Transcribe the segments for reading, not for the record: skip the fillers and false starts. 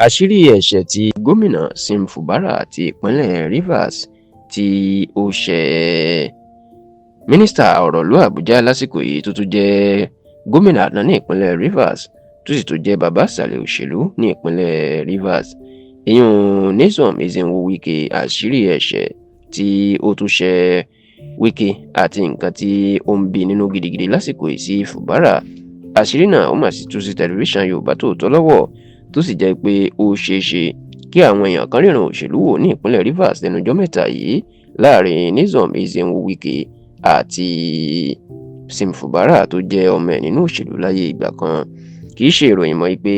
àṣírí ẹ̀ṣẹ̀ tí gómìnà Sim Fubara ti ìpínlẹ̀ Rivers tí ó ṣẹ̀ mínísítà ọ̀rọ̀ ìlú Àbújá lásìkò yìí tó tún jẹ́ gómìnà àná ní ìpínlẹ̀ Rivers tó sì tún jẹ́ bàbá ìsàlẹ̀ òṣèlú ní ìpínlẹ̀ Rivers ìyún Nyesom Ezenwo Wike. Àṣírí ẹ̀ṣẹ̀ tí ó tún ṣẹ̀ Wike àti nǹkan tí ó ń bí nínú gidigidi lásìkò yìí sí Fubara. Àṣírí náà ó mà sì tú sí tẹlifíṣàn Yorùbá Tòótọ́ lọ́wọ́ tó sì jẹ́ pé ó ṣeé ṣe kí àwọn èèyàn kan ríran òṣèlú wò ní ìpínlẹ̀ Rivers lẹ́nu ọjọ́ mẹ́ta yìí láàrin Nyesom Ezenwo Wike àti Sim Fubara tó jẹ́ ọmọ ẹ̀ nínú òṣèlú láyé ìgbà kan. Kì í ṣe ìròyìn mọ́ pé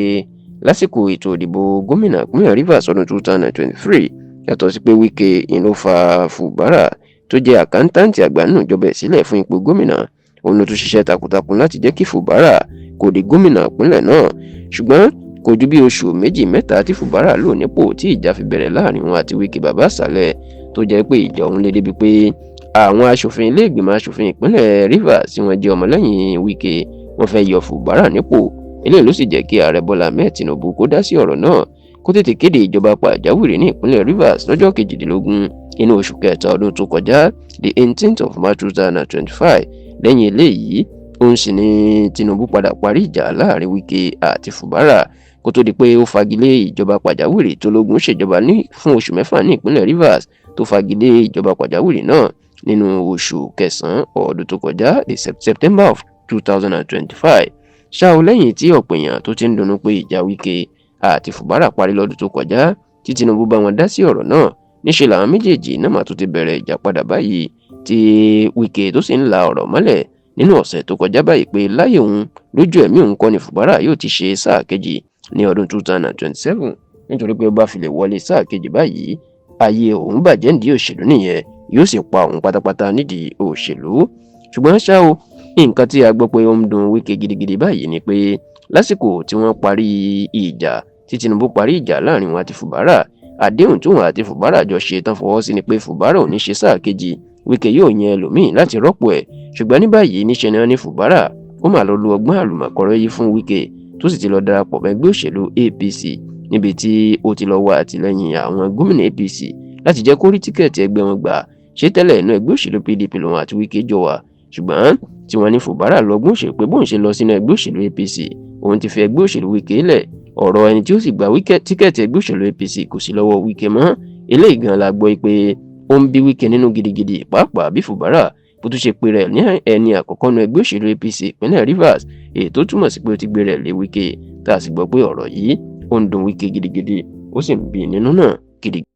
lásìkò ètò ìdìbò gómìnà ìpínlẹ̀ Rivers ọdún 2023 yàtọ̀ sí pé Wike ló fa Fubara tó jẹ́ àkáńtáǹtì àgbà nínú ìjọba ẹ̀ sílẹ̀ fún ipò gómìnà. Òun ló tún ṣiṣẹ́ takuntakun láti jẹ́ kí Fubara kó di gómìnà ìpínlẹ̀ náà, ṣùgbọ́n kò ju bí oṣù méjì mẹ́ta tí Fubara lò nípò tí ìjà fi bẹ̀rẹ̀ láàrin wọn àti Wike bàbá ìsàlẹ̀ tó jẹ́ pé ìjà ọ̀hún lé débi pé àwọn aṣòfin ilé ìgbìmọ̀ aṣòfin ìpínlẹ̀ Rivers tí wọ́n jẹ́ ọmọlẹ́yìn Wike wọ́n fẹ́ yọ Fubara nípò. Eléyìí ló sì jẹ́ kí ààrẹ Bọ́lá Ahmed Tinubu kó dá sí ọ̀rọ̀ náà kó tètè kéde ìjọba pàjáwìrì ní ìpínlẹ̀ Rivers lọ́jọ́ 18 inú oṣù kẹta ọdún tó kọjá, the 18th of March 2025. lẹ́yìn eléyìí òun sì ni Tinubu padà parí ìjà láàrin Wike àti Fubara kó tó di pé ó fagilé ìjọba pàjáwìrì tó lógun ṣèjọba fún oṣù mẹ́fà ní ìpínlẹ̀ Rivers tó fagilé ìjọba pàjáwìrì náà nínú oṣù kẹsàn-án ọdún tó kọjá, the September of 2025. ṣá o lẹ́yìn tí ọ̀pọ̀ èèyàn tó ti ń dunnú pé ìjà Wike àti Fubara parí lọ́dún tó kọjá tí Tinubu bá wọn dá sí ọ̀rọ̀ náà, níṣẹ́ làwọn méjèèjì náà mà tó ti bẹ̀rẹ̀ ìjà padà báyìí tí Wike tó sì ń la ọ̀rọ̀ mọ́lẹ̀ nínú ọ̀sẹ̀ tó kọjá báyìí pé láyé òun lójú ẹ̀mí òun kọ́ ni Fubara yóò ti ṣe sáà kejì ní ọdún 2027 nítorí pé ó bá fi lè wọlé sáà kejì báyìí ayé òun bàjẹ́ nídìí òṣèlú nìyẹn, yóò sì pa òun pátápátá nídìí òṣèlú. ṣùgbọ́n ṣá o nǹkan tí a gbọ́ pé ó ń dùn Wike gidigidi báyìí ni pé lásìkò tí wọ́n parí ìjà tí Tinubu parí ìjà láàrin wọn àti Fubara, àdéhùn tóun àti Fubara jọ ṣe tán fọwọ́ sí ni pé Fubara ò ní ṣe sáà kejì, Wike yóò yan ẹlòmíín láti rọ́pò ẹ̀. ṣùgbọ́n ní báyìí níṣẹ́ ni wọ́n ní Fubara ó mà lọ lu ọgbọ́n àlùmọ̀kọ́rọ́ yìí fún Wike tó sì ti lọ darapọ̀ mọ́ ẹgbẹ́ òṣèlú APC níbi tí ó ti lọ wá àtìlẹ́yìn àwọn gómìnà APC láti jẹ́ kó rí tíkẹ́ẹ̀tì ẹgbẹ́ wọn gbà. ṣé tẹ́lẹ̀ inú ẹgbẹ́ òṣèlú PDP lòun àti Wike jọ wà, ṣùgbọ́n tí wọ́n ní Fubara lọ́gbọ́n òṣèlú pé bóun ṣe lọ sínú ẹgbẹ́ òṣèlú APC òun ti fi ẹgbẹ́ òṣèlú Wike lẹ̀. ọ̀rọ̀ ẹni tí ó sì gba tíkẹ́ẹ̀tì ẹgbẹ́ òṣèlú APC kò sí lọ́wọ́ Wike mọ́. eléyìí gan la gbọ́ pé ó ń bí Wike nínú gidigidi, pàápàá bí Fubara bó tún ṣe pe rẹ̀ ní ẹni àkọ́kọ́ nu ẹgbẹ́ òṣèlú APC ìpínlẹ̀ Rivers, èyí tó túmọ̀ sí pé ó ti gbé rẹ̀ lé Wike, tá a sì gbọ́ pé ọ̀rọ̀ yìí ó ń dùn Wike gidigidi ó sì ń bí nínú náà gidigidi.